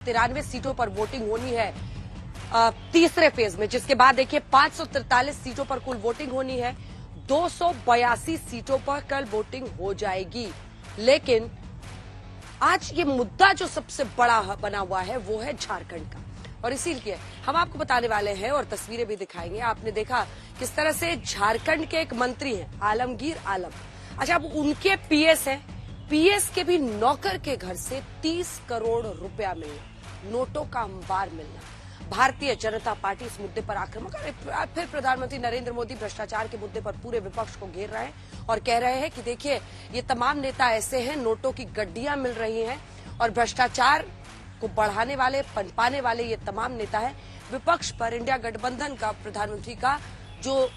93 सीटों पर वोटिंग होनी है तीसरे फेज में, जिसके बाद देखिए 543 सीटों पर कुल वोटिंग होनी है। 282 सीटों पर कल वोटिंग हो जाएगी। लेकिन आज ये मुद्दा जो सबसे बड़ा बना हुआ है वो है झारखंड का, और इसीलिए हम आपको बताने वाले हैं और तस्वीरें भी दिखाएंगे। आपने देखा किस तरह से झारखंड के एक मंत्री हैं आलमगीर आलम, अच्छा अब उनके पीएस हैं, पीएस के भी नौकर के घर से 30 करोड़ रुपया मिलना, नोटों का अंबार मिलना। भारतीय जनता पार्टी इस मुद्दे पर आक्रामक है। फिर प्रधानमंत्री नरेंद्र मोदी भ्रष्टाचार के मुद्दे पर पूरे विपक्ष को घेर रहे हैं और कह रहे हैं कि देखिए ये तमाम नेता ऐसे हैं, नोटों की गड्डियां मिल रही हैं और भ्रष्टाचार को बढ़ाने वाले, पनपाने वाले ये तमाम नेता हैं। विपक्ष पर इंडिया गठबंधन का प्रधानमंत्री का जो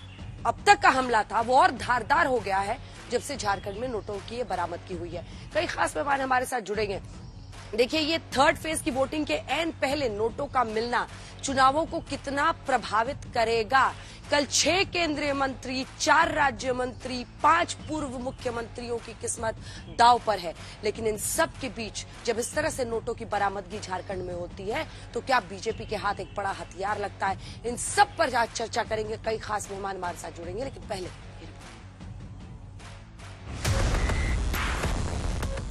अब तक का हमला था वो और धारदार हो गया है जब से झारखंड में नोटों की ये बरामदगी हुई है। कई खास मेहमान हमारे साथ जुड़ेंगे। देखिए ये थर्ड फेज की वोटिंग के एन पहले नोटों का मिलना चुनावों को कितना प्रभावित करेगा। कल 6 केंद्रीय मंत्री, 4 राज्य मंत्री, 5 पूर्व मुख्यमंत्रियों की किस्मत दांव पर है। लेकिन इन सब के बीच जब इस तरह से नोटों की बरामदगी झारखंड में होती है तो क्या बीजेपी के हाथ एक बड़ा हथियार लगता है? इन सब पर आज चर्चा करेंगे। कई खास मेहमान हमारे साथ जुड़ेंगे, लेकिन पहले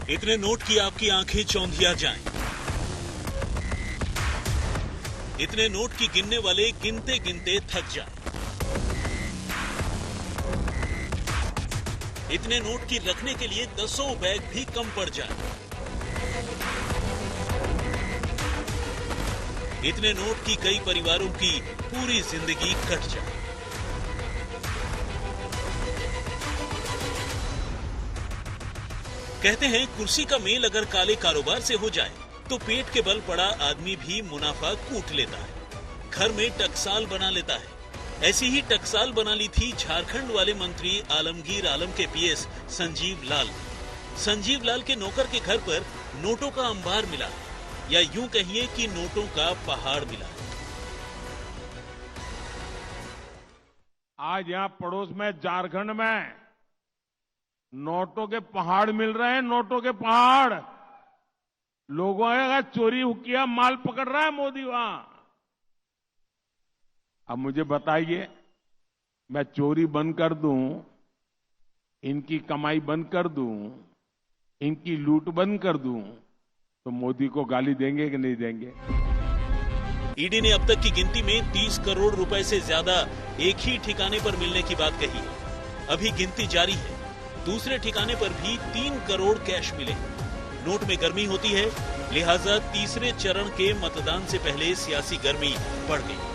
इतने नोट की आपकी आंखें चौंधिया जाएं। इतने नोट की गिनने वाले गिनते गिनते थक जाएं। इतने नोट की रखने के लिए 10 बैग भी कम पड़ जाए। इतने नोट की कई परिवारों की पूरी जिंदगी कट जाए। कहते हैं कुर्सी का मेल अगर काले कारोबार से हो जाए तो पेट के बल पड़ा आदमी भी मुनाफा कूट लेता है, घर में टकसाल बना लेता है। ऐसी ही टकसाल बना ली थी झारखंड वाले मंत्री आलमगीर आलम के पीएस संजीव लाल। संजीव लाल के नौकर के घर पर नोटों का अंबार मिला, या यूं कहिए कि नोटों का पहाड़ मिला। आज यहाँ पड़ोस में झारखंड में नोटों के पहाड़ मिल रहे हैं, नोटों के पहाड़। लोगों का चोरी किया माल पकड़ रहा है मोदी वहां। अब मुझे बताइए, मैं चोरी बंद कर दूं, इनकी कमाई बंद कर दूं, इनकी लूट बंद कर दूं, तो मोदी को गाली देंगे कि नहीं देंगे? ईडी ने अब तक की गिनती में 30 करोड़ रुपए से ज्यादा एक ही ठिकाने पर मिलने की बात कही है। अभी गिनती जारी है, दूसरे ठिकाने पर भी 3 करोड़ कैश मिले। नोट में गर्मी होती है, लिहाजा तीसरे चरण के मतदान से पहले सियासी गर्मी बढ़ गई।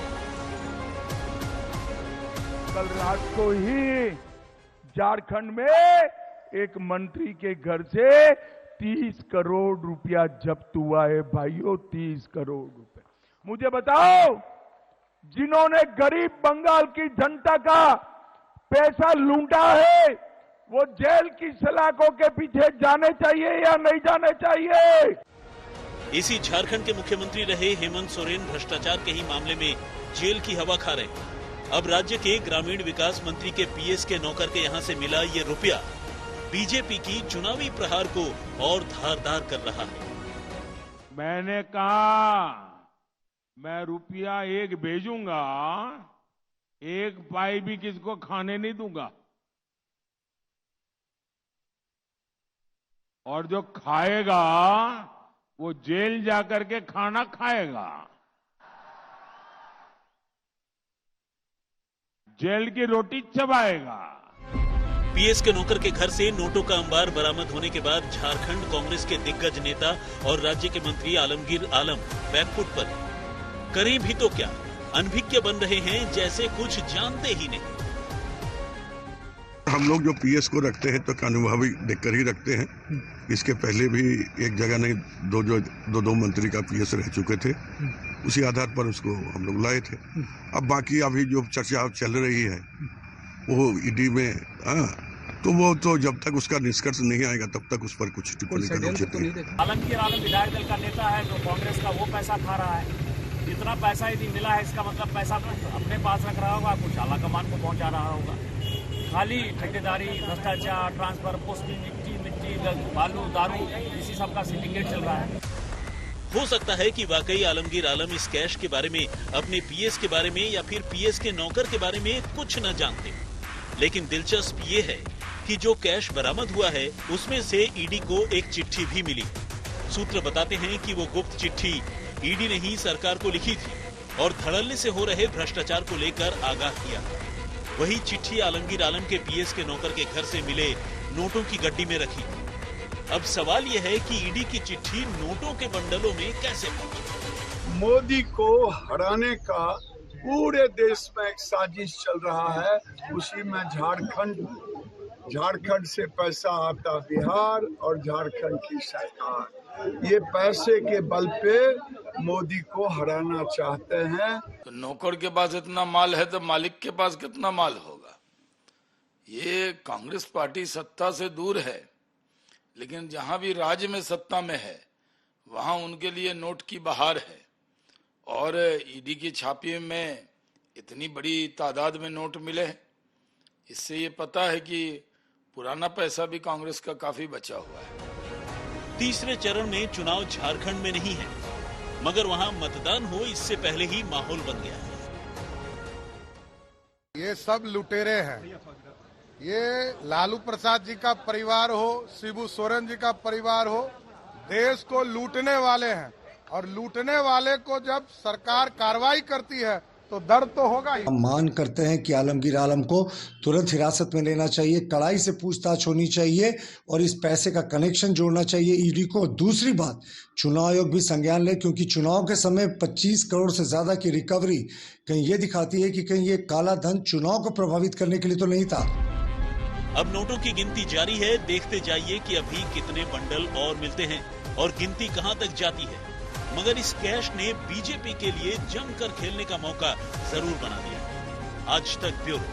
कल रात को ही झारखंड में एक मंत्री के घर से 30 करोड़ रुपया जब्त हुआ है भाइयों, 30 करोड़ रुपए। मुझे बताओ, जिन्होंने गरीब बंगाल की जनता का पैसा लूटा है वो जेल की सलाखों के पीछे जाने चाहिए या नहीं जाने चाहिए? इसी झारखंड के मुख्यमंत्री रहे हेमंत सोरेन भ्रष्टाचार के ही मामले में जेल की हवा खा रहे। अब राज्य के ग्रामीण विकास मंत्री के पीएस के नौकर के यहां से मिला ये रुपया बीजेपी की चुनावी प्रहार को और धारदार कर रहा है। मैंने कहा मैं रुपया एक भेजूंगा, एक पाई भी किसको खाने नहीं दूंगा, और जो खाएगा वो जेल जाकर के खाना खाएगा, जेल की रोटी चबाएगा। पीएस के नौकर के घर से नोटों का अंबार बरामद होने के बाद झारखंड कांग्रेस के दिग्गज नेता और राज्य के मंत्री आलमगीर आलम बैकफुट पर करें भी तो क्या, अनभिज्ञ बन रहे हैं जैसे कुछ जानते ही नहीं। हम लोग जो पीएस को रखते हैं तो अनुभवी देखकर ही रखते हैं। इसके पहले भी एक जगह नहीं दो मंत्री का पीएस रह चुके थे, उसी आधार पर उसको हम लोग लाए थे। अब बाकी अभी जो चर्चा चल रही है वो ईडी में, तो वो तो जब तक उसका निष्कर्ष नहीं आएगा तब तक उस पर कुछ टिप्पणी करना उचित नहीं। आलमगीर आलम विधायक दल का नेता है जो कांग्रेस का वो पैसा खा रहा है। इतना पैसा यदि मिला है इसका मतलब पैसा तो अपने पास रख रहा होगा, कुछ आला कमान को पहुंचा रहा होगा। खाली ठेकेदारी, भ्रष्टाचार, ट्रांसफर, पोस्टिंग, मिट्टी, बालू, दारू, इसी सब का सिंडिकेट चल रहा है। हो सकता है कि वाकई आलमगीर आलम इस कैश के बारे में, अपने पीएस के बारे में या फिर पीएस के नौकर के बारे में कुछ न जानते। लेकिन दिलचस्प ये है कि जो कैश बरामद हुआ है उसमें से ईडी को एक चिट्ठी भी मिली। सूत्र बताते हैं कि वो गुप्त चिट्ठी ईडी ने ही सरकार को लिखी थी और धड़ल्ले से हो रहे भ्रष्टाचार को लेकर आगाह किया। वही चिट्ठी आलमगीर आलम के पीएस के नौकर के घर से मिले नोटों की गड्डी में रखी। अब सवाल यह है कि ईडी की चिट्ठी नोटों के बंडलों में कैसे पहुंची। मोदी को हराने का पूरे देश में एक साजिश चल रहा है। उसी में झारखंड से पैसा आता बिहार और झारखंड की सरकार ये पैसे के बल पे मोदी को हराना चाहते हैं। तो नौकर के पास इतना माल है तो मालिक के पास कितना माल होगा। ये कांग्रेस पार्टी सत्ता से दूर है, लेकिन जहां भी राज्य में सत्ता में है वहां उनके लिए नोट की बहार है। और ईडी की छापे में इतनी बड़ी तादाद में नोट मिले हैं, इससे ये पता है कि पुराना पैसा भी कांग्रेस का काफी बचा हुआ है। तीसरे चरण में चुनाव झारखंड में नहीं है, मगर वहां मतदान हो इससे पहले ही माहौल बन गया है। ये सब लुटेरे हैं। ये लालू प्रसाद जी का परिवार हो, शिबू सोरेन जी का परिवार हो, देश को लूटने वाले हैं। और लूटने वाले को जब सरकार कार्रवाई करती है तो दर्द तो होगा ही। हम मांग करते हैं कि आलमगीर आलम को तुरंत हिरासत में लेना चाहिए, कड़ाई से पूछताछ होनी चाहिए और इस पैसे का कनेक्शन जोड़ना चाहिए ईडी को। दूसरी बात, चुनाव आयोग भी संज्ञान ले, क्योंकि चुनाव के समय 25 करोड़ से ज्यादा की रिकवरी कहीं ये दिखाती है कि कहीं ये काला धन चुनाव को प्रभावित करने के लिए तो नहीं था। अब नोटों की गिनती जारी है। देखते जाइए कि अभी कितने बंडल और मिलते हैं और गिनती कहां तक जाती है। मगर इस कैश ने बीजेपी के लिए जमकर खेलने का मौका जरूर बना दिया। आज तक ब्यूरो।